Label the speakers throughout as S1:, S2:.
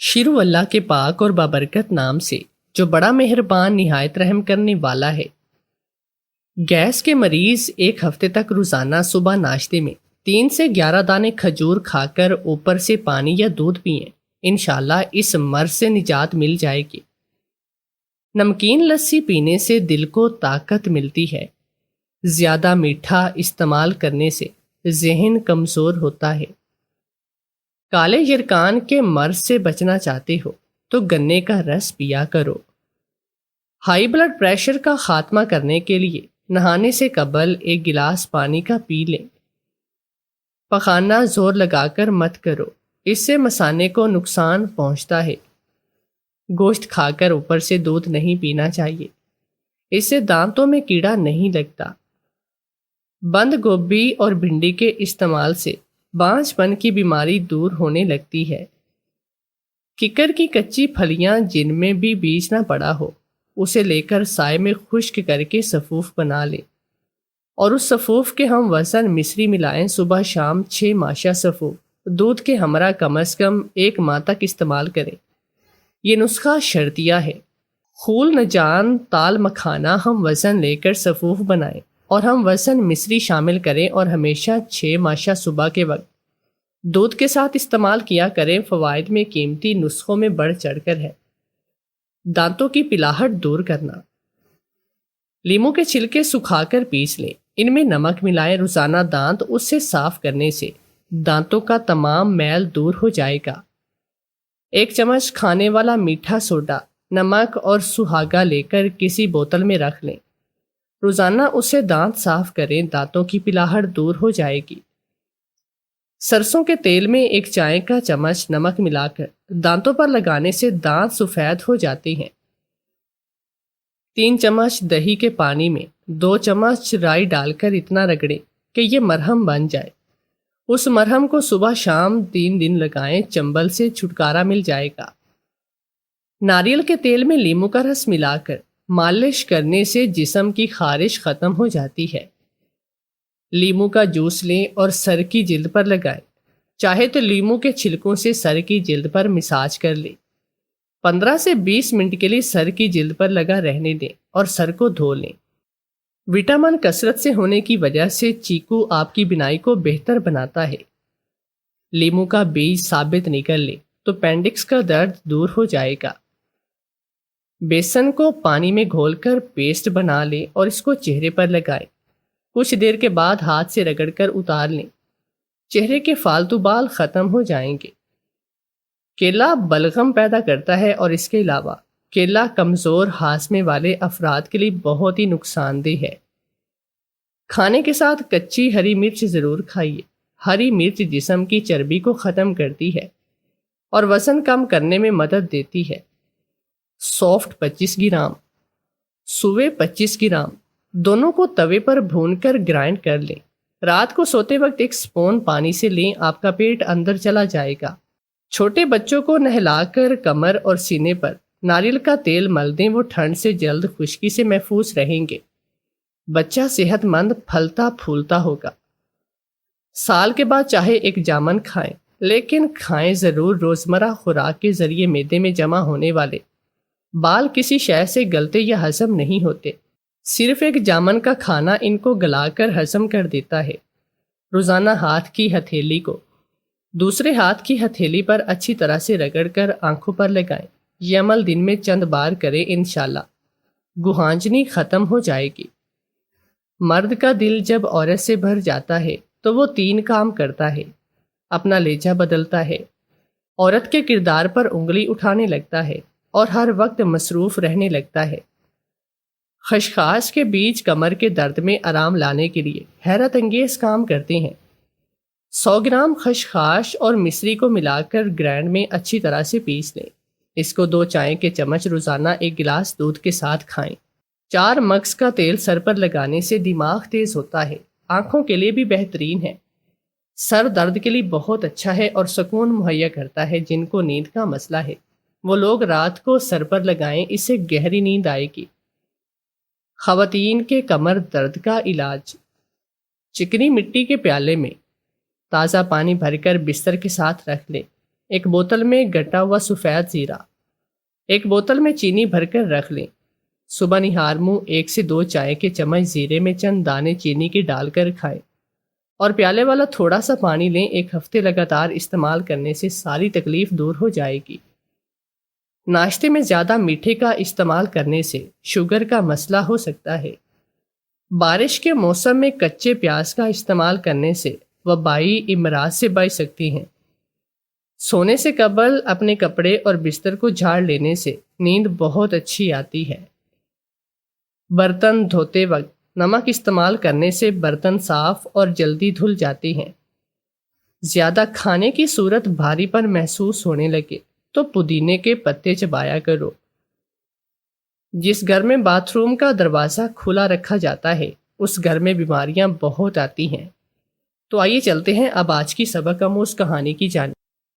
S1: شروع اللہ کے پاک اور بابرکت نام سے جو بڑا مہربان نہایت رحم کرنے والا ہے۔ گیس کے مریض ایک ہفتے تک روزانہ صبح ناشتے میں 3 سے 11 دانے کھجور کھا کر اوپر سے پانی یا دودھ پئیں، انشاءاللہ اس مرض سے نجات مل جائے گی۔ نمکین لسی پینے سے دل کو طاقت ملتی ہے۔ زیادہ میٹھا استعمال کرنے سے ذہن کمزور ہوتا ہے۔ کالے یرکان کے مرض سے بچنا چاہتے ہو تو گنے کا رس پیا کرو۔ ہائی بلڈ پریشر کا خاتمہ کرنے کے لیے نہانے سے قبل 1 گلاس پانی کا پی لیں۔ پخانہ زور لگا کر مت کرو، اس سے مثانے کو نقصان پہنچتا ہے۔ گوشت کھا کر اوپر سے دودھ نہیں پینا چاہیے، اس سے دانتوں میں کیڑا نہیں لگتا۔ بند گوبھی اور بھنڈی کے استعمال سے بانجھ پن کی بیماری دور ہونے لگتی ہے۔ ککر کی کچی پھلیاں جن میں بھی بیج نہ پڑا ہو اسے لے کر سائے میں خشک کر کے سفوف بنا لیں، اور اس سفوف کے ہم وزن مصری ملائیں۔ صبح شام 6 ماشا سفوف دودھ کے ہمراہ کم از کم 1 ماہ تک استعمال کریں۔ یہ نسخہ شرطیہ ہے۔ خول نجان تال مکھانا ہم وزن لے کر سفوف بنائیں اور ہم وزن مصری شامل کریں اور ہمیشہ 6 ماشا صبح کے وقت دودھ کے ساتھ استعمال کیا کریں۔ فوائد میں قیمتی نسخوں میں بڑھ چڑھ کر ہے۔ دانتوں کی پلاہٹ دور کرنا۔ لیموں کے چھلکے سکھا کر پیس لیں، ان میں نمک ملائیں۔ روزانہ دانت اس سے صاف کرنے سے دانتوں کا تمام میل دور ہو جائے گا۔ 1 چمچ کھانے والا میٹھا سوڈا، نمک اور سہاگا لے کر کسی بوتل میں رکھ لیں۔ روزانہ اس سے دانت صاف کریں، دانتوں کی پلاہٹ دور ہو جائے گی۔ سرسوں کے تیل میں 1 چائے کا چمچ نمک ملا کر دانتوں پر لگانے سے دانت سفید ہو جاتے ہیں۔ 3 چمچ دہی کے پانی میں 2 چمچ رائی ڈال کر اتنا رگڑیں کہ یہ مرہم بن جائے۔ اس مرہم کو صبح شام 3 دن لگائیں، چنبل سے چھٹکارا مل جائے گا۔ ناریل کے تیل میں لیموں کا رس ملا کر مالش کرنے سے جسم کی خارش ختم ہو جاتی ہے۔ لیموں کا جوس لیں اور سر کی جلد پر لگائیں، چاہے تو لیموں کے چھلکوں سے سر کی جلد پر مساج کر لیں۔ 15 سے 20 منٹ کے لیے سر کی جلد پر لگا رہنے دیں اور سر کو دھو لیں۔ وٹامن کثرت سے ہونے کی وجہ سے چیکو آپ کی بینائی کو بہتر بناتا ہے۔ لیموں کا بیج ثابت نکل لیں تو پینڈکس کا درد دور ہو جائے گا۔ بیسن کو پانی میں گھول کر پیسٹ بنا لیں اور اس کو چہرے پر لگائیں۔ کچھ دیر کے بعد ہاتھ سے رگڑ کر اتار لیں، چہرے کے فالتو بال ختم ہو جائیں گے۔ کیلا بلغم پیدا کرتا ہے اور اس کے علاوہ کیلا کمزور ہاضمے والے افراد کے لیے بہت ہی نقصان دہ ہے۔ کھانے کے ساتھ کچی ہری مرچ ضرور کھائیے۔ ہری مرچ جسم کی چربی کو ختم کرتی ہے اور وزن کم کرنے میں مدد دیتی ہے۔ سوفٹ 25 گرام، سوے 25 گرام، دونوں کو توے پر بھون کر گرائنڈ کر لیں۔ رات کو سوتے وقت 1 سپون پانی سے لیں، آپ کا پیٹ اندر چلا جائے گا۔ چھوٹے بچوں کو نہلا کر کمر اور سینے پر ناریل کا تیل مل دیں، وہ ٹھنڈ سے جلد خشکی سے محفوظ رہیں گے۔ بچہ صحت مند پھلتا پھولتا ہوگا۔ سال کے بعد چاہے 1 جامن کھائیں، لیکن کھائیں ضرور۔ روزمرہ خوراک کے ذریعے معدے میں جمع ہونے والے بال کسی شے سے گلتے یا ہضم نہیں ہوتے، صرف 1 جامن کا کھانا ان کو گلا کر ہضم کر دیتا ہے۔ روزانہ ہاتھ کی ہتھیلی کو دوسرے ہاتھ کی ہتھیلی پر اچھی طرح سے رگڑ کر آنکھوں پر لگائیں۔ یہ عمل دن میں چند بار کریں، انشاءاللہ گہانجنی ختم ہو جائے گی۔ مرد کا دل جب عورت سے بھر جاتا ہے تو وہ 3 کام کرتا ہے۔ اپنا لہجہ بدلتا ہے، عورت کے کردار پر انگلی اٹھانے لگتا ہے اور ہر وقت مصروف رہنے لگتا ہے۔ خشخاش کے بیج کمر کے درد میں آرام لانے کے لیے حیرت انگیز کام کرتے ہیں۔ 100 گرام خشخاش اور مصری کو ملا کر گرینڈ میں اچھی طرح سے پیس لیں۔ اس کو 2 چائے کے چمچ روزانہ 1 گلاس دودھ کے ساتھ کھائیں۔ 4 مگز کا تیل سر پر لگانے سے دماغ تیز ہوتا ہے، آنکھوں کے لیے بھی بہترین ہے۔ سر درد کے لیے بہت اچھا ہے اور سکون مہیا کرتا ہے۔ جن کو نیند کا مسئلہ ہے وہ لوگ رات کو سر پر لگائیں، اس سے گہری نیند آئے گی۔ خواتین کے کمر درد کا علاج۔ چکنی مٹی کے پیالے میں تازہ پانی بھر کر بستر کے ساتھ رکھ لیں، ایک بوتل میں گٹا ہوا سفید زیرہ، ایک بوتل میں چینی بھر کر رکھ لیں۔ صبح نہار منہ 1 سے 2 چائے کے چمچ زیرے میں چند دانے چینی کے ڈال کر کھائیں، اور پیالے والا تھوڑا سا پانی لیں۔ 1 ہفتے لگاتار استعمال کرنے سے ساری تکلیف دور ہو جائے گی۔ ناشتے میں زیادہ میٹھے کا استعمال کرنے سے شوگر کا مسئلہ ہو سکتا ہے۔ بارش کے موسم میں کچے پیاز کا استعمال کرنے سے وبائی امراض سے بچ سکتی ہیں۔ سونے سے قبل اپنے کپڑے اور بستر کو جھاڑ لینے سے نیند بہت اچھی آتی ہے۔ برتن دھوتے وقت نمک استعمال کرنے سے برتن صاف اور جلدی دھل جاتے ہیں۔ زیادہ کھانے کی صورت بھاری پن محسوس ہونے لگے تو پودینے کے پتے چبایا کرو۔ جس گھر میں باتھ روم کا دروازہ کھلا رکھا جاتا ہے اس گھر میں بیماریاں بہت آتی ہیں۔ تو آئیے چلتے ہیں اب آج کی سبق آموز کہانی کی جانب۔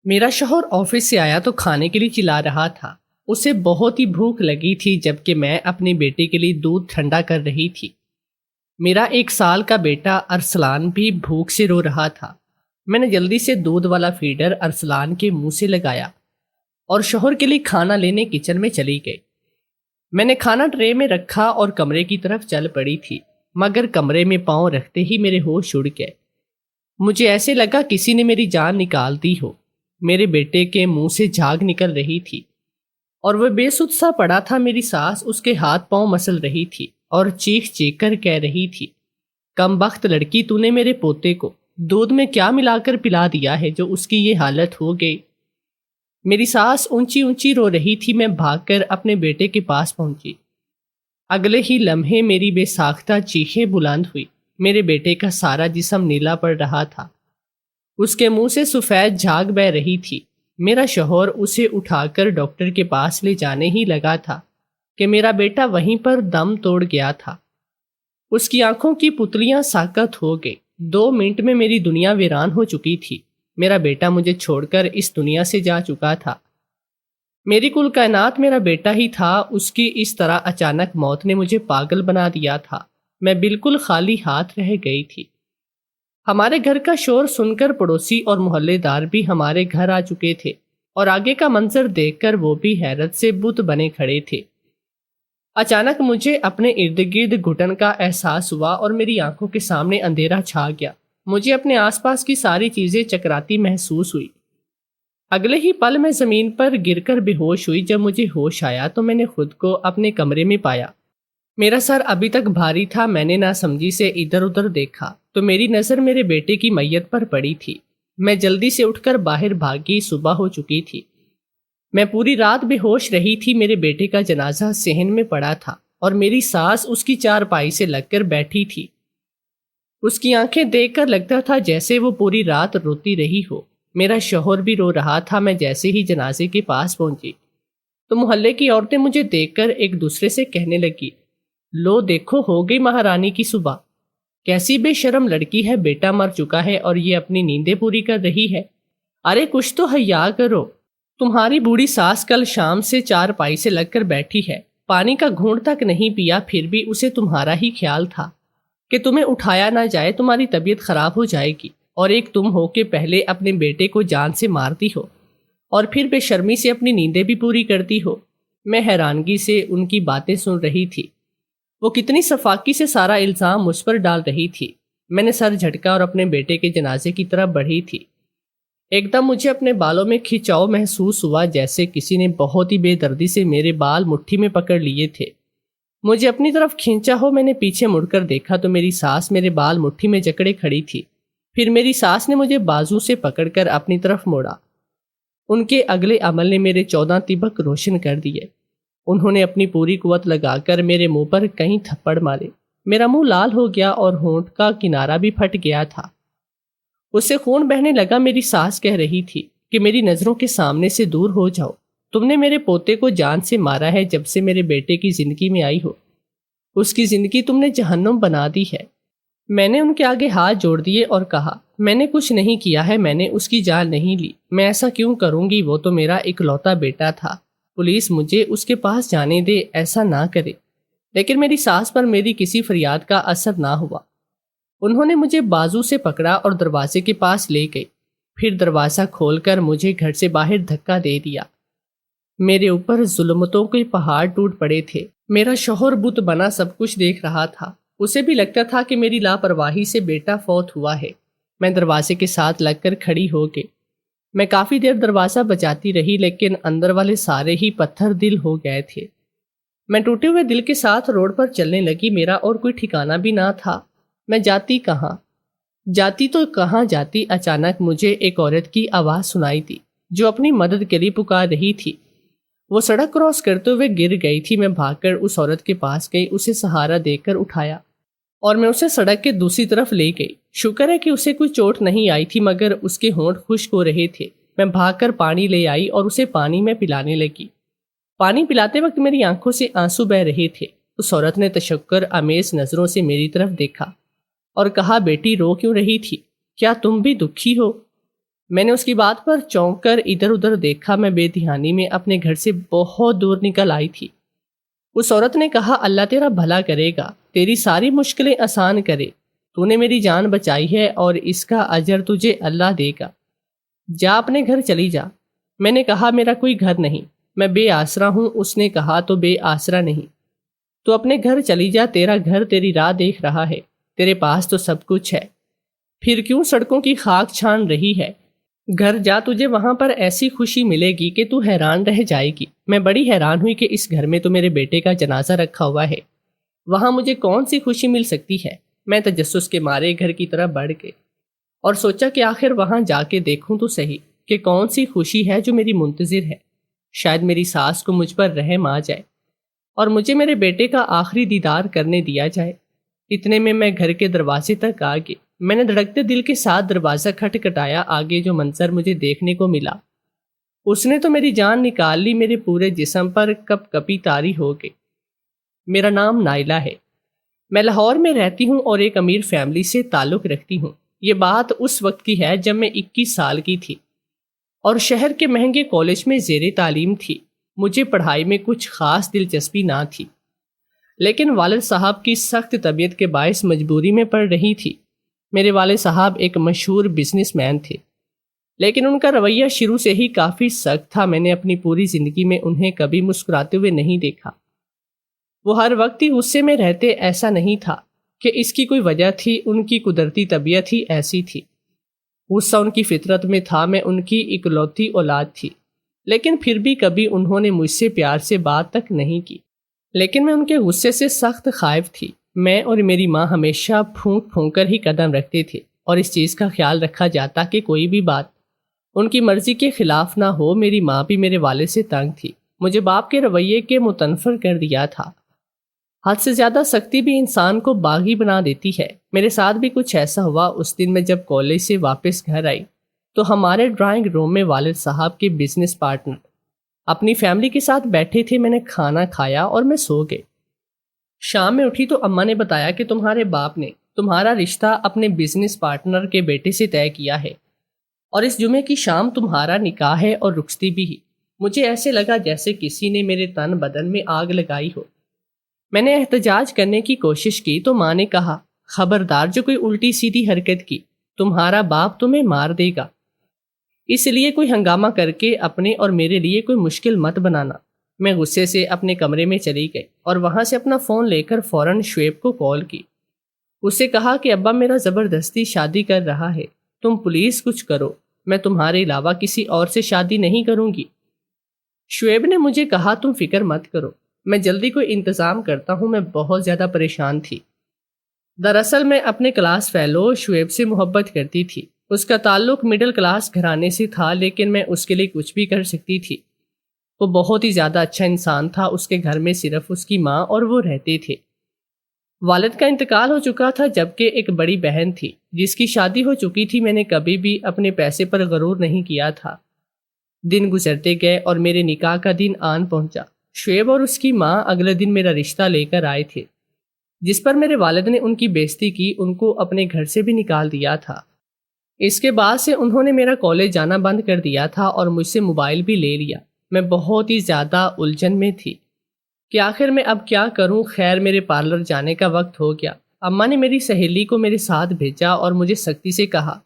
S1: میرا شوہر آفس سے آیا تو کھانے کے لیے چلا رہا تھا۔ اسے بہت ہی بھوک لگی تھی جبکہ میں اپنے بیٹے کے لیے دودھ ٹھنڈا کر رہی تھی۔ میرا 1 سال کا بیٹا ارسلان بھی بھوک سے رو رہا تھا۔ میں نے جلدی سے دودھ والا فیڈر ارسلان کے منہ سے لگایا اور شوہر کے لیے کھانا لینے کچن میں چلی گئی۔ میں نے کھانا ٹرے میں رکھا اور کمرے کی طرف چل پڑی تھی، مگر کمرے میں پاؤں رکھتے ہی میرے ہوش اڑ گئے۔ مجھے ایسے لگا کسی نے میری جان نکال دی ہو۔ میرے بیٹے کے منہ سے جھاگ نکل رہی تھی اور وہ بے سدھ سا پڑا تھا۔ میری ساس اس کے ہاتھ پاؤں مسل رہی تھی اور چیخ چیخ کر کہہ رہی تھی، کم بخت لڑکی، تو نے میرے پوتے کو دودھ میں کیا ملا کر پلا دیا ہے جو اس کی یہ حالت ہو گئی۔ میری ساس اونچی اونچی رو رہی تھی۔ میں بھاگ کر اپنے بیٹے کے پاس پہنچی۔ اگلے ہی لمحے میری بے ساختہ چیخیں بلند ہوئی۔ میرے بیٹے کا سارا جسم نیلا پڑ رہا تھا، اس کے منہ سے سفید جھاگ بہہ رہی تھی۔ میرا شوہر اسے اٹھا کر ڈاکٹر کے پاس لے جانے ہی لگا تھا کہ میرا بیٹا وہیں پر دم توڑ گیا تھا۔ اس کی آنکھوں کی پتلیاں ساکت ہو گئی۔ 2 منٹ میں میری دنیا ویران ہو چکی تھی۔ میرا بیٹا مجھے چھوڑ کر اس دنیا سے جا چکا تھا۔ میری کل کائنات میرا بیٹا ہی تھا۔ اس کی اس طرح اچانک موت نے مجھے پاگل بنا دیا تھا۔ میں بالکل خالی ہاتھ رہ گئی تھی۔ ہمارے گھر کا شور سن کر پڑوسی اور محلے دار بھی ہمارے گھر آ چکے تھے اور آگے کا منظر دیکھ کر وہ بھی حیرت سے بت بنے کھڑے تھے۔ اچانک مجھے اپنے ارد گرد گھٹن کا احساس ہوا اور میری آنکھوں کے سامنے اندھیرا چھا گیا۔ مجھے اپنے آس پاس کی ساری چیزیں چکراتی محسوس ہوئی۔ اگلے ہی پل میں زمین پر گر کر بے ہوش ہوئی۔ جب مجھے ہوش آیا تو میں نے خود کو اپنے کمرے میں پایا۔ میرا سر ابھی تک بھاری تھا۔ میں نے ناسمجھی سے ادھر ادھر دیکھا تو میری نظر میرے بیٹے کی میت پر پڑی تھی۔ میں جلدی سے اٹھ کر باہر بھاگی۔ صبح ہو چکی تھی۔ میں پوری رات بے ہوش رہی تھی۔ میرے بیٹے کا جنازہ صحن میں پڑا تھا اور میری ساس اس کی چارپائی سے لگ کر بیٹھی تھی۔ اس کی آنکھیں دیکھ کر لگتا تھا جیسے وہ پوری رات روتی رہی ہو۔ میرا شوہر بھی رو رہا تھا۔ میں جیسے ہی جنازے کے پاس پہنچی تو محلے کی عورتیں مجھے دیکھ کر ایک دوسرے سے کہنے لگی، لو دیکھو ہو گئی مہارانی کی صبح، کیسی بے شرم لڑکی ہے، بیٹا مر چکا ہے اور یہ اپنی نیندیں پوری کر رہی ہے۔ ارے کچھ تو حیا کرو، تمہاری بوڑھی ساس کل شام سے چارپائی سے لگ کر بیٹھی ہے، پانی کا گھونٹ تک نہیں پیا، پھر بھی اسے تمہارا ہی خیال تھا کہ تمہیں اٹھایا نہ جائے، تمہاری طبیعت خراب ہو جائے گی، اور ایک تم ہو کہ پہلے اپنے بیٹے کو جان سے مارتی ہو اور پھر بے شرمی سے اپنی نیندیں بھی پوری کرتی ہو۔ میں حیرانگی سے ان کی باتیں سن رہی تھی۔ وہ کتنی صفاقی سے سارا الزام مجھ پر ڈال رہی تھی۔ میں نے سر جھٹکا اور اپنے بیٹے کے جنازے کی طرف بڑھی تھی۔ ایک دم مجھے اپنے بالوں میں کھچاؤ محسوس ہوا، جیسے کسی نے بہت ہی بے دردی سے میرے بال مٹھی میں پکڑ لیے تھے۔ مجھے اپنی طرف کھینچا ہو۔ میں نے پیچھے مڑ کر دیکھا تو میری ساس میرے بال مٹھی میں جکڑے کھڑی تھی۔ پھر میری ساس نے مجھے بازو سے پکڑ کر اپنی طرف موڑا۔ ان کے اگلے عمل نے میرے 14 تیبک روشن کر دیے۔ انہوں نے اپنی پوری قوت لگا کر میرے منہ پر کئی تھپڑ مارے۔ میرا منہ لال ہو گیا اور ہونٹ کا کنارہ بھی پھٹ گیا تھا، اس سے خون بہنے لگا۔ میری ساس کہہ رہی تھی کہ میری نظروں کے سامنے سے دور ہو جاؤ، تم نے میرے پوتے کو جان سے مارا ہے جب سے میرے بیٹے کی زندگی میں آئی ہو، اس کی زندگی تم نے جہنم بنا دی ہے۔ میں نے ان کے آگے ہاتھ جوڑ دیے اور کہا، میں نے کچھ نہیں کیا ہے، میں نے اس کی جان نہیں لی، میں ایسا کیوں کروں گی، وہ تو میرا اکلوتا بیٹا تھا، پولیس مجھے اس کے پاس جانے دے، ایسا نہ کرے۔ لیکن میری ساس پر میری کسی فریاد کا اثر نہ ہوا۔ انہوں نے مجھے بازو سے پکڑا اور دروازے کے پاس لے گئے۔ پھر دروازہ کھول کر مجھے گھر سے باہر دھکا دے دیا۔ میرے اوپر ظلمتوں کے پہاڑ ٹوٹ پڑے تھے۔ میرا شوہر بت بنا سب کچھ دیکھ رہا تھا۔ اسے بھی لگتا تھا کہ میری لاپرواہی سے بیٹا فوت ہوا ہے۔ میں دروازے کے ساتھ لگ کر کھڑی ہو گئی۔ میں کافی دیر دروازہ بجاتی رہی لیکن اندر والے سارے ہی پتھر دل ہو گئے تھے۔ میں ٹوٹے ہوئے دل کے ساتھ روڈ پر چلنے لگی۔ میرا اور کوئی ٹھکانہ بھی نہ تھا۔ میں جاتی کہاں؟ جاتی تو کہاں جاتی؟ اچانک مجھے ایک عورت کی آواز سنائی دی جو اپنی مدد کے لیے پکار رہی تھی۔ وہ سڑک کراس کرتے ہوئے گر گئی تھی۔ میں بھاگ کر اس عورت کے پاس گئی، اسے سہارا دے کر اٹھایا اور میں اسے سڑک کے دوسری طرف لے گئی۔ شکر ہے کہ اسے کوئی چوٹ نہیں آئی تھی مگر اس کے ہونٹ خشک ہو رہے تھے۔ میں بھاگ کر پانی لے آئی اور اسے پانی میں پلانے لگی۔ پانی پلاتے وقت میری آنکھوں سے آنسو بہہ رہے تھے۔ اس عورت نے تشکر آمیز نظروں سے میری طرف دیکھا اور کہا، بیٹی رو کیوں رہی تھی؟ کیا تم بھی دکھی ہو؟ میں نے اس کی بات پر چونک کر ادھر ادھر دیکھا۔ میں بے دھیانی میں اپنے گھر سے بہت دور نکل آئی تھی۔ اس عورت نے کہا، اللہ تیرا بھلا کرے گا، تیری ساری مشکلیں آسان کرے۔ تو نے میری جان بچائی ہے اور اس کا اجر تجھے اللہ دے گا۔ جا اپنے گھر چلی جا۔ میں نے کہا، میرا کوئی گھر نہیں، میں بے آسرا ہوں۔ اس نے کہا، تو بے آسرا نہیں، تو اپنے گھر چلی جا، تیرا گھر تیری راہ دیکھ رہا ہے، تیرے پاس تو سب کچھ ہے، پھر کیوں سڑکوں کی خاک چھان رہی ہے؟ گھر جا، تجھے وہاں پر ایسی خوشی ملے گی کہ تو حیران رہ جائے گی۔ میں بڑی حیران ہوئی کہ اس گھر میں تو میرے بیٹے کا جنازہ رکھا ہوا ہے، وہاں مجھے کون سی خوشی مل سکتی ہے؟ میں تجسس کے مارے گھر کی طرف بڑھ گئی اور سوچا کہ آخر وہاں جا کے دیکھوں تو صحیح کہ کون سی خوشی ہے جو میری منتظر ہے۔ شاید میری ساس کو مجھ پر رحم آ جائے اور مجھے میرے بیٹے کا آخری دیدار کرنے دیا جائے۔ اتنے میں گھر کے دروازے تک آ گئی۔ میں نے دھڑکتے دل کے ساتھ دروازہ کھٹکھٹایا۔ آگے جو منظر مجھے دیکھنے کو ملا، اس نے تو میری جان نکال لی۔ میرے پورے جسم پر کپ کپی طاری ہو گئی۔ میرا نام نائلہ ہے، میں لاہور میں رہتی ہوں اور ایک امیر فیملی سے تعلق رکھتی ہوں۔ یہ بات اس وقت کی ہے جب میں 21 سال کی تھی اور شہر کے مہنگے کالج میں زیر تعلیم تھی۔ مجھے پڑھائی میں کچھ خاص دلچسپی نہ تھی، لیکن والد صاحب کی سخت طبیعت کے باعث مجبوری میں پڑھ رہی تھی۔ میرے والد صاحب ایک مشہور بزنس مین تھے، لیکن ان کا رویہ شروع سے ہی کافی سخت تھا۔ میں نے اپنی پوری زندگی میں انہیں کبھی مسکراتے ہوئے نہیں دیکھا۔ وہ ہر وقت ہی غصے میں رہتے۔ ایسا نہیں تھا کہ اس کی کوئی وجہ تھی، ان کی قدرتی طبیعت ہی ایسی تھی۔ غصہ ان کی فطرت میں تھا۔ میں ان کی اکلوتی اولاد تھی، لیکن پھر بھی کبھی انہوں نے مجھ سے پیار سے بات تک نہیں کی۔ لیکن میں ان کے غصے سے سخت خائف تھی۔ میں اور میری ماں ہمیشہ پھونک پھونک کر ہی قدم رکھتے تھے اور اس چیز کا خیال رکھا جاتا کہ کوئی بھی بات ان کی مرضی کے خلاف نہ ہو۔ میری ماں بھی میرے والد سے تنگ تھی، مجھے باپ کے رویے کے متنفر کر دیا تھا۔ حد سے زیادہ سختی بھی انسان کو باغی بنا دیتی ہے۔ میرے ساتھ بھی کچھ ایسا ہوا۔ اس دن میں جب کالج سے واپس گھر آئی تو ہمارے ڈرائنگ روم میں والد صاحب کے بزنس پارٹنر اپنی فیملی کے ساتھ بیٹھے تھے۔ میں نے کھانا کھایا اور میں سو گئی۔ شام میں اٹھی تو اماں نے بتایا کہ تمہارے باپ نے تمہارا رشتہ اپنے بزنس پارٹنر کے بیٹے سے طے کیا ہے اور اس جمعے کی شام تمہارا نکاح ہے اور رخصتی بھی ہی۔ مجھے ایسے لگا جیسے کسی نے میرے تن بدن میں آگ لگائی ہو۔ میں نے احتجاج کرنے کی کوشش کی تو ماں نے کہا، خبردار جو کوئی الٹی سیدھی حرکت کی تمہارا باپ تمہیں مار دے گا، اس لیے کوئی ہنگامہ کر کے اپنے اور میرے لیے کوئی مشکل مت بنانا۔ میں غصے سے اپنے کمرے میں چلی گئی اور وہاں سے اپنا فون لے کر فوراً شعیب کو کال کی۔ اسے کہا کہ ابا میرا زبردستی شادی کر رہا ہے، تم پلیز کچھ کرو، میں تمہارے علاوہ کسی اور سے شادی نہیں کروں گی۔ شعیب نے مجھے کہا، تم فکر مت کرو، میں جلدی کوئی انتظام کرتا ہوں۔ میں بہت زیادہ پریشان تھی۔ دراصل میں اپنے کلاس فیلو شعیب سے محبت کرتی تھی۔ اس کا تعلق مڈل کلاس گھرانے سے تھا، لیکن میں اس کے لیے کچھ بھی کر سکتی تھی۔ وہ بہت ہی زیادہ اچھا انسان تھا۔ اس کے گھر میں صرف اس کی ماں اور وہ رہتے تھے۔ والد کا انتقال ہو چکا تھا، جبکہ ایک بڑی بہن تھی جس کی شادی ہو چکی تھی۔ میں نے کبھی بھی اپنے پیسے پر غرور نہیں کیا تھا۔ دن گزرتے گئے اور میرے نکاح کا دن آن پہنچا۔ شعیب اور اس کی ماں اگلے دن میرا رشتہ لے کر آئے تھے، جس پر میرے والد نے ان کی بےزتی کی، ان کو اپنے گھر سے بھی نکال دیا تھا۔ اس کے بعد سے انہوں نے میرا کالج جانا بند کر دیا تھا اور مجھ سے موبائل بھی لے لیا۔ میں بہت ہی زیادہ الجھن میں تھی کہ آخر میں اب کیا کروں۔ خیر میرے پارلر جانے کا وقت ہو گیا۔ اماں نے میری سہیلی کو میرے ساتھ بھیجا اور مجھے سختی سے کہا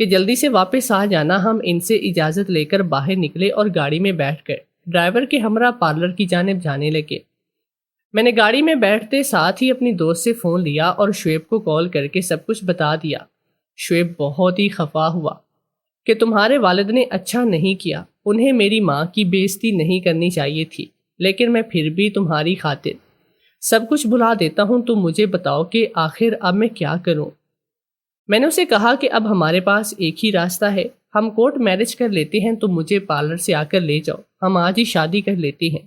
S1: کہ جلدی سے واپس آ جانا۔ ہم ان سے اجازت لے کر باہر نکلے اور گاڑی میں بیٹھ کر ڈرائیور کے ہمراہ پارلر کی جانب جانے لگے۔ میں نے گاڑی میں بیٹھتے ساتھ ہی اپنی دوست سے فون لیا اور شعیب کو کال کر کے سب کچھ بتا دیا۔ شعیب بہت ہی خفا ہوا کہ تمہارے والد نے اچھا نہیں کیا، انہیں میری ماں کی بے عزتی نہیں کرنی چاہیے تھی، لیکن میں پھر بھی تمہاری خاطر سب کچھ بھلا دیتا ہوں، تم مجھے بتاؤ کہ آخر اب میں کیا کروں۔ میں نے اسے کہا کہ اب ہمارے پاس ایک ہی راستہ ہے، ہم کورٹ میرج کر لیتے ہیں، تم مجھے پارلر سے آ کر لے جاؤ، ہم آج ہی شادی کر لیتے ہیں۔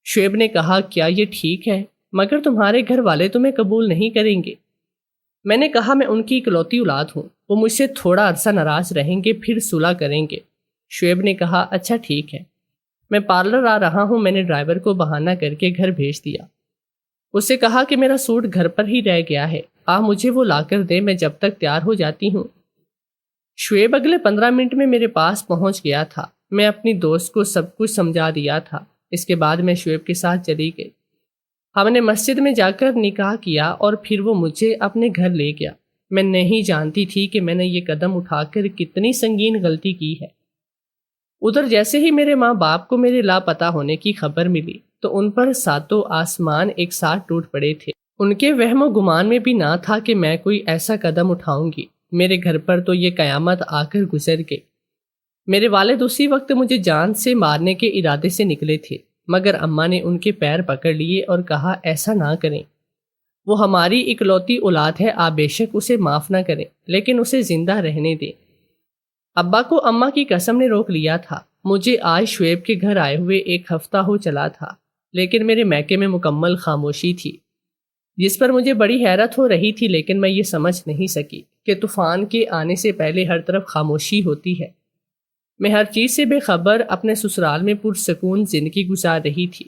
S1: شعیب نے کہا کیا یہ ٹھیک ہے؟ مگر تمہارے گھر والے تمہیں قبول نہیں کریں گے۔ میں نے کہا میں ان کی اکلوتی اولاد ہوں، وہ مجھ سے تھوڑا عرصہ ناراض رہیں گے پھر صلح کریں گے۔ شعیب نے کہا اچھا ٹھیک ہے، میں پارلر آ رہا ہوں۔ میں نے ڈرائیور کو بہانہ کر کے گھر بھیج دیا۔ اس سے کہا کہ میرا سوٹ گھر پر ہی رہ گیا ہے، مجھے وہ لا کر دے، میں جب تک تیار ہو جاتی ہوں۔ شعیب اگلے 15 منٹ میں میرے پاس پہنچ گیا تھا۔ میں اپنی دوست کو سب کچھ سمجھا دیا تھا۔ اس کے بعد میں شعیب کے ساتھ چلی گئی۔ ہم نے مسجد میں جا کر نکاح کیا اور پھر وہ مجھے اپنے گھر لے گیا۔ میں نہیں جانتی تھی کہ میں نے یہ قدم اٹھا کر کتنی سنگین غلطی کی ہے۔ ادھر جیسے ہی میرے ماں باپ کو میرے لاپتہ ہونے کی خبر ملی تو ان پر ساتوں آسمان ایک ساتھ ٹوٹ پڑے تھے۔ ان کے وہم و گمان میں بھی نہ تھا کہ میں کوئی ایسا قدم اٹھاؤں گی۔ میرے گھر پر تو یہ قیامت آ کر گزر گئی۔ میرے والد اسی وقت مجھے جان سے مارنے کے ارادے سے نکلے تھے، مگر اماں نے ان کے پیر پکڑ لیے اور کہا ایسا نہ کریں، وہ ہماری اکلوتی اولاد ہے، آپ بے شک اسے معاف نہ کریں لیکن اسے زندہ رہنے دیں۔ ابا کو اماں کی قسم نے روک لیا تھا۔ مجھے آج شعیب کے گھر آئے ہوئے 1 ہفتہ ہو چلا تھا، لیکن میرے میکے میں مکمل خاموشی تھی، جس پر مجھے بڑی حیرت ہو رہی تھی، لیکن میں یہ سمجھ نہیں سکی کہ طوفان کے آنے سے پہلے ہر طرف خاموشی ہوتی ہے۔ میں ہر چیز سے بے خبر اپنے سسرال میں پرسکون زندگی گزار رہی تھی۔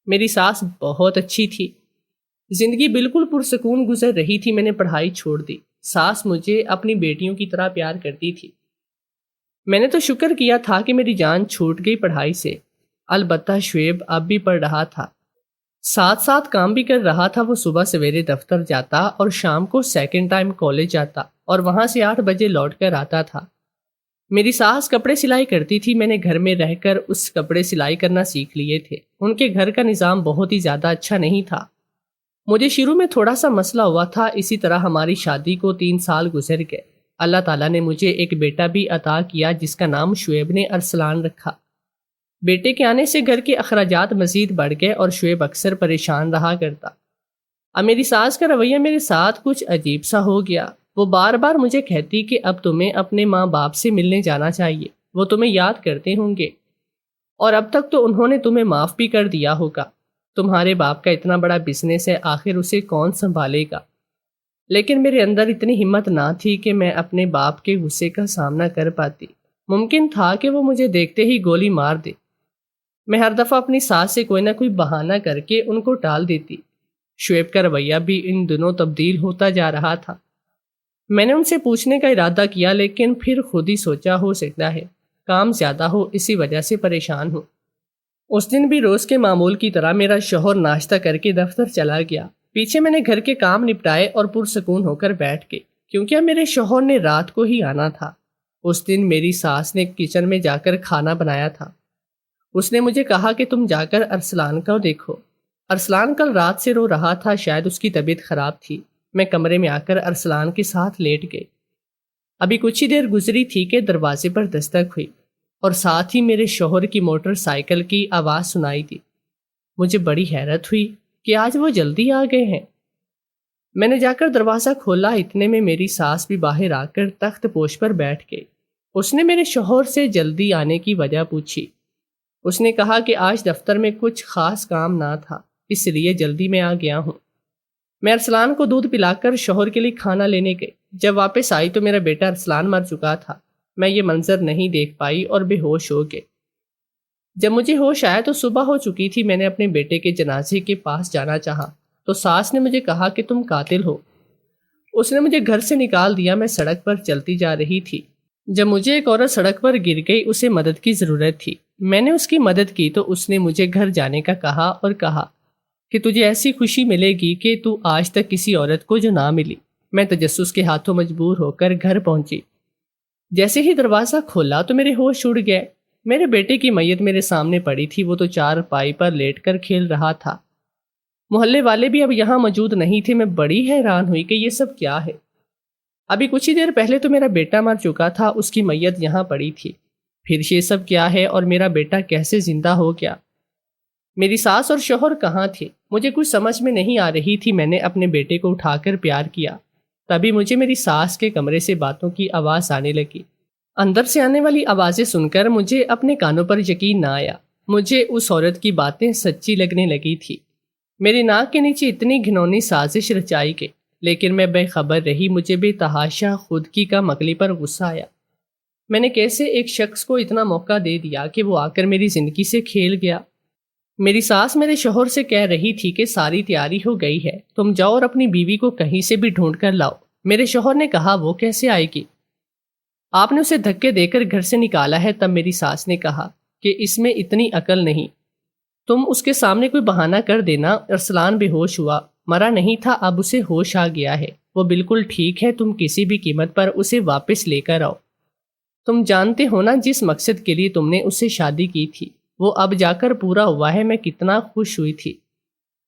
S1: میری ساس بہت اچھی تھی، زندگی بالکل پرسکون گزر رہی تھی۔ میں نے پڑھائی چھوڑ دی، ساس مجھے اپنی بیٹیوں کی طرح پیار کرتی تھی۔ میں نے تو شکر کیا تھا کہ میری جان چھوٹ گئی پڑھائی سے۔ البتہ شعیب اب بھی پڑھ رہا تھا، ساتھ ساتھ کام بھی کر رہا تھا۔ وہ صبح سویرے دفتر جاتا اور شام کو سیکنڈ ٹائم کالج جاتا اور وہاں سے 8 بجے لوٹ کر آتا تھا۔ میری ساس کپڑے سلائی کرتی تھی، میں نے گھر میں رہ کر اس کپڑے سلائی کرنا سیکھ لیے تھے۔ ان کے گھر کا نظام بہت ہی زیادہ اچھا نہیں تھا۔ مجھے شروع میں تھوڑا سا مسئلہ ہوا تھا، اسی طرح ہماری شادی کو 3 سال گزر گئے۔ اللہ تعالیٰ نے مجھے ایک بیٹا بھی عطا کیا جس کا نام شعیب نے ارسلان رکھا۔ بیٹے کے آنے سے گھر کے اخراجات مزید بڑھ گئے اور شعیب اکثر پریشان رہا کرتا۔ اب میری ساس کا رویہ میرے ساتھ کچھ عجیب سا ہو گیا۔ وہ بار بار مجھے کہتی کہ اب تمہیں اپنے ماں باپ سے ملنے جانا چاہیے، وہ تمہیں یاد کرتے ہوں گے، اور اب تک تو انہوں نے تمہیں معاف بھی کر دیا ہوگا۔ تمہارے باپ کا اتنا بڑا بزنس ہے، آخر اسے کون سنبھالے گا؟ لیکن میرے اندر اتنی ہمت نہ تھی کہ میں اپنے باپ کے غصے کا سامنا کر پاتی۔ ممکن تھا کہ وہ مجھے دیکھتے ہی گولی مار دے۔ میں ہر دفعہ اپنی ساس سے کوئی نہ کوئی بہانہ کر کے ان کو ٹال دیتی۔ شعیب کا رویہ بھی ان دنوں تبدیل ہوتا جا رہا تھا۔ میں نے ان سے پوچھنے کا ارادہ کیا، لیکن پھر خود ہی سوچا ہو سکتا ہے کام زیادہ ہو، اسی وجہ سے پریشان ہوں۔ اس دن بھی روز کے معمول کی طرح میرا شوہر ناشتہ کر کے دفتر چلا گیا۔ پیچھے میں نے گھر کے کام نپٹائے اور پرسکون ہو کر بیٹھ گئی، کیونکہ اب میرے شوہر نے رات کو ہی آنا تھا۔ اس دن میری ساس نے کچن میں جا کر کھانا بنایا تھا۔ اس نے مجھے کہا کہ تم جا کر ارسلان کو دیکھو۔ ارسلان کل رات سے رو رہا تھا، شاید اس کی طبیعت خراب تھی۔ میں کمرے میں آ کر ارسلان کے ساتھ لیٹ گئی۔ ابھی کچھ ہی دیر گزری تھی کہ دروازے پر دستک ہوئی اور ساتھ ہی میرے شوہر کی موٹر سائیکل کی آواز سنائی دی۔ مجھے بڑی حیرت ہوئی کہ آج وہ جلدی آ گئے ہیں۔ میں نے جا کر دروازہ کھولا، اتنے میں میری ساس بھی باہر آ کر تخت پوش پر بیٹھ گئی۔ اس نے میرے شوہر سے جلدی آنے کی وجہ پوچھی۔ اس نے کہا کہ آج دفتر میں کچھ خاص کام نہ تھا، اس لیے جلدی میں آ گیا ہوں۔ میں ارسلان کو دودھ پلا کر شوہر کے لیے کھانا لینے گئی۔ جب واپس آئی تو میرا بیٹا ارسلان مر چکا تھا۔ میں یہ منظر نہیں دیکھ پائی اور بے ہوش ہو گئی۔ جب مجھے ہوش آیا تو صبح ہو چکی تھی۔ میں نے اپنے بیٹے کے جنازے کے پاس جانا چاہا تو ساس نے مجھے کہا کہ تم قاتل ہو۔ اس نے مجھے گھر سے نکال دیا۔ میں سڑک پر چلتی جا رہی تھی جب مجھے ایک عورت سڑک پر گر گئی، اسے مدد کی ضرورت تھی۔ میں نے اس کی مدد کی تو اس نے مجھے گھر جانے کا کہا اور کہا کہ تجھے ایسی خوشی ملے گی کہ تو آج تک کسی عورت کو جو نہ ملی۔ میں تجسس کے ہاتھوں مجبور ہو کر گھر پہنچی۔ جیسے ہی دروازہ کھولا تو میرے ہوش اڑ گئے۔ میرے بیٹے کی میت میرے سامنے پڑی تھی، وہ تو چارپائی پر لیٹ کر کھیل رہا تھا۔ محلے والے بھی اب یہاں موجود نہیں تھے۔ میں بڑی حیران ہوئی کہ یہ سب کیا ہے۔ ابھی کچھ ہی دیر پہلے تو میرا بیٹا مر چکا تھا، اس کی میت یہاں پڑی تھی۔ پھر یہ سب کیا ہے اور میرا بیٹا کیسے زندہ ہو گیا؟ میری ساس اور شوہر کہاں تھے؟ مجھے کچھ سمجھ میں نہیں آ رہی تھی۔ میں نے اپنے بیٹے کو اٹھا کر پیار کیا، تبھی مجھے میری ساس کے کمرے سے باتوں کی آواز آنے لگی۔ اندر سے آنے والی آوازیں سن کر مجھے اپنے کانوں پر یقین نہ آیا۔ مجھے اس عورت کی باتیں سچی لگنے لگی تھی۔ میری ناک کے نیچے اتنی گھنونی سازش رچائی گئی، لیکن میں بے خبر رہی۔ مجھے بے تحاشا خود کی کا مکلی پر غصہ آیا۔ میں نے کیسے ایک شخص کو اتنا موقع دے دیا کہ وہ آ کر میری زندگی سے کھیل گیا؟ میری ساس میرے شوہر سے کہہ رہی تھی کہ ساری تیاری ہو گئی ہے، تم جاؤ اور اپنی بیوی کو کہیں سے بھی ڈھونڈ کر لاؤ۔ میرے شوہر نے کہا وہ کیسے آئے گی؟ آپ نے اسے دھکے دے کر گھر سے نکالا ہے۔ تب میری ساس نے کہا کہ اس میں اتنی عقل نہیں، تم اس کے سامنے کوئی بہانہ کر دینا۔ ارسلان بے ہوش ہوا، مرا نہیں تھا، اب اسے ہوش آ گیا ہے، وہ بالکل ٹھیک ہے، تم کسی بھی قیمت پر اسے واپس لے کر آؤ۔ تم جانتے ہو نا جس مقصد کے لیے تم نے اس سے شادی کی تھی، وہ اب جا کر پورا ہوا ہے۔ میں کتنا خوش ہوئی تھی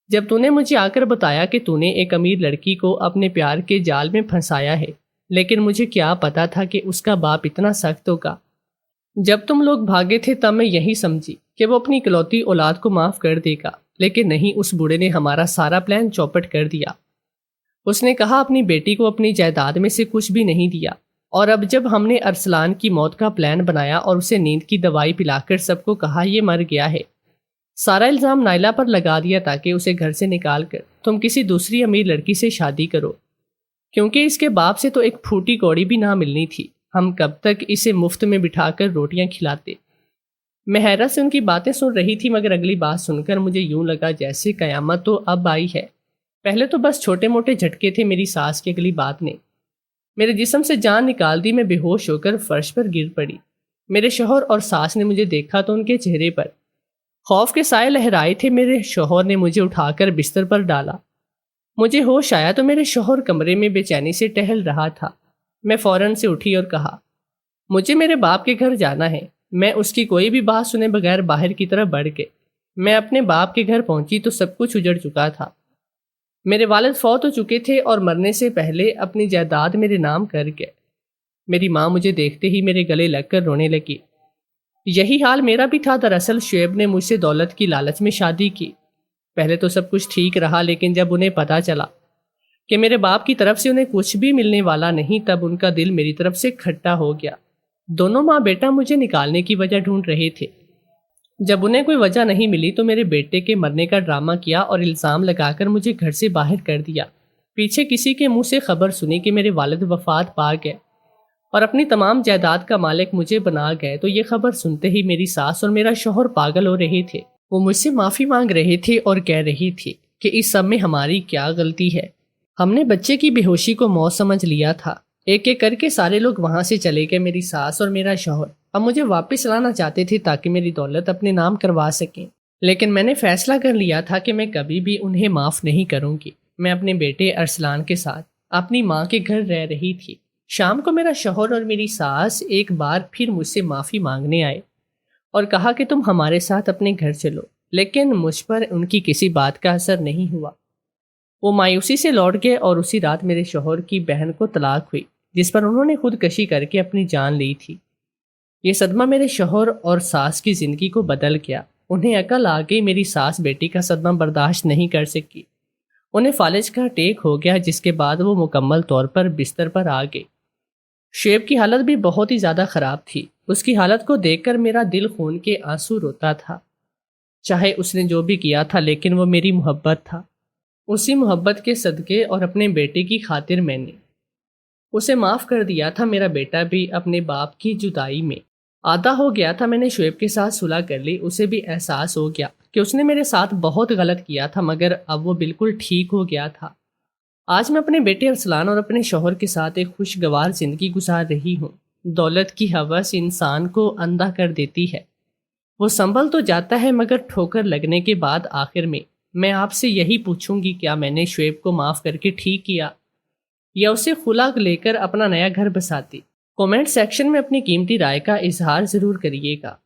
S1: جب تو نے مجھے آ کر بتایا کہ تو نے ایک امیر لڑکی کو اپنے پیار کے جال میں پھنسایا ہے، لیکن مجھے کیا پتا تھا کہ اس کا باپ اتنا سخت ہوگا۔ جب تم لوگ بھاگے تھے تب میں یہی سمجھی کہ وہ اپنی اکلوتی اولاد کو معاف کر دے گا، لیکن نہیں، اس بوڑھے نے ہمارا سارا پلان چوپٹ کر دیا۔ اس نے کہا اپنی بیٹی کو اپنی جائیداد میں سے کچھ بھی نہیں دیا، اور اب جب ہم نے ارسلان کی موت کا پلان بنایا اور اسے نیند کی دوائی پلا کر سب کو کہا یہ مر گیا ہے، سارا الزام نائلہ پر لگا دیا تاکہ اسے گھر سے نکال کر تم کسی دوسری امیر لڑکی سے شادی کرو، کیونکہ اس کے باپ سے تو ایک پھوٹی کوڑی بھی نہ ملنی تھی۔ ہم کب تک اسے مفت میں بٹھا کر روٹیاں کھلاتے؟ میں حیرت سے ان کی باتیں سن رہی تھی، مگر اگلی بات سن کر مجھے یوں لگا جیسے قیامت تو اب آئی ہے۔ پہلے تو بس چھوٹے موٹے جھٹکے تھے، میری ساس کی اگلی بات نے میرے جسم سے جان نکال دی۔ میں بے ہوش ہو کر فرش پر گر پڑی۔ میرے شوہر اور ساس نے مجھے دیکھا تو ان کے چہرے پر خوف کے سائے لہرائے تھے۔ میرے شوہر نے مجھے اٹھا کر بستر پر ڈالا۔ مجھے ہوش آیا تو میرے شوہر کمرے میں بے چینی سے ٹہل رہا تھا۔ میں فوراً سے اٹھی اور کہا مجھے میرے باپ کے گھر جانا ہے۔ میں اس کی کوئی بھی بات سنے بغیر باہر کی طرف بڑھ گئی۔ میں اپنے باپ کے گھر پہنچی تو سب کچھ اجڑ چکا تھا۔ میرے والد فوت ہو چکے تھے اور مرنے سے پہلے اپنی جائیداد میرے نام کر گئے۔ میری ماں مجھے دیکھتے ہی میرے گلے لگ کر رونے لگی۔ یہی حال میرا بھی تھا۔ دراصل شعیب نے مجھ سے دولت کی لالچ میں شادی کی۔ پہلے تو سب کچھ ٹھیک رہا، لیکن جب انہیں پتا چلا کہ میرے باپ کی طرف سے انہیں کچھ بھی ملنے والا نہیں، تب ان کا دل میری طرف سے کھٹا ہو گیا۔ دونوں ماں بیٹا مجھے نکالنے کی وجہ ڈھونڈ رہے تھے۔ جب انہیں کوئی وجہ نہیں ملی تو میرے بیٹے کے مرنے کا ڈرامہ کیا اور الزام لگا کر مجھے گھر سے باہر کر دیا۔ پیچھے کسی کے منہ سے خبر سنی کہ میرے والد وفات پا گئے اور اپنی تمام جائیداد کا مالک مجھے بنا گئے، تو یہ خبر سنتے ہی میری ساس اور میرا شوہر پاگل ہو رہے تھے۔ وہ مجھ سے معافی مانگ رہے تھے اور کہہ رہی تھی کہ اس سب میں ہماری کیا غلطی ہے، ہم نے بچے کی بے ہوشی کو موت سمجھ لیا تھا۔ ایک ایک کر کے سارے لوگ وہاں سے چلے گئے۔ میری ساس اور میرا شوہر اب مجھے واپس لانا چاہتے تھے تاکہ میری دولت اپنے نام کروا سکیں، لیکن میں نے فیصلہ کر لیا تھا کہ میں کبھی بھی انہیں معاف نہیں کروں گی۔ میں اپنے بیٹے ارسلان کے ساتھ اپنی ماں کے گھر رہ رہی تھی۔ شام کو میرا شوہر اور میری ساس ایک بار پھر مجھ سے معافی مانگنے آئے اور کہا کہ تم ہمارے ساتھ اپنے گھر چلو، لیکن مجھ پر ان کی کسی بات کا اثر نہیں ہوا۔ وہ مایوسی سے لوٹ گئے اور اسی رات میرے شوہر کی بہن کو طلاق ہوئی، جس پر انہوں نے خودکشی کر کے اپنی جان لی تھی۔ یہ صدمہ میرے شوہر اور ساس کی زندگی کو بدل گیا۔ انہیں عقل آ گئی۔ میری ساس بیٹی کا صدمہ برداشت نہیں کر سکی۔ انہیں فالج کا ٹیک ہو گیا، جس کے بعد وہ مکمل طور پر بستر پر آ گئی۔ شعیب کی حالت بھی بہت ہی زیادہ خراب تھی۔ اس کی حالت کو دیکھ کر میرا دل خون کے آنسو روتا تھا۔ چاہے اس نے جو بھی کیا تھا، لیکن وہ میری محبت تھا۔ اسی محبت کے صدقے اور اپنے بیٹے کی خاطر میں نے اسے معاف کر دیا تھا۔ میرا بیٹا بھی اپنے باپ کی جدائی میں آدھا ہو گیا تھا۔ میں نے شعیب کے ساتھ صلح کر لی۔ اسے بھی احساس ہو گیا کہ اس نے میرے ساتھ بہت غلط کیا تھا، مگر اب وہ بالکل ٹھیک ہو گیا تھا۔ آج میں اپنے بیٹے ارسلان اور اپنے شوہر کے ساتھ ایک خوشگوار زندگی گزار رہی ہوں۔ دولت کی ہوس انسان کو اندھا کر دیتی ہے۔ وہ سنبھل تو جاتا ہے، مگر ٹھوکر لگنے کے بعد آخر میں آپ سے یہی پوچھوں گی، کیا میں نے شعیب کو معاف کر کے ٹھیک کیا، یا اسے خلا لے کر اپنا نیا گھر بساتی؟ کمنٹ سیکشن میں اپنی قیمتی رائے کا اظہار ضرور کریے گا۔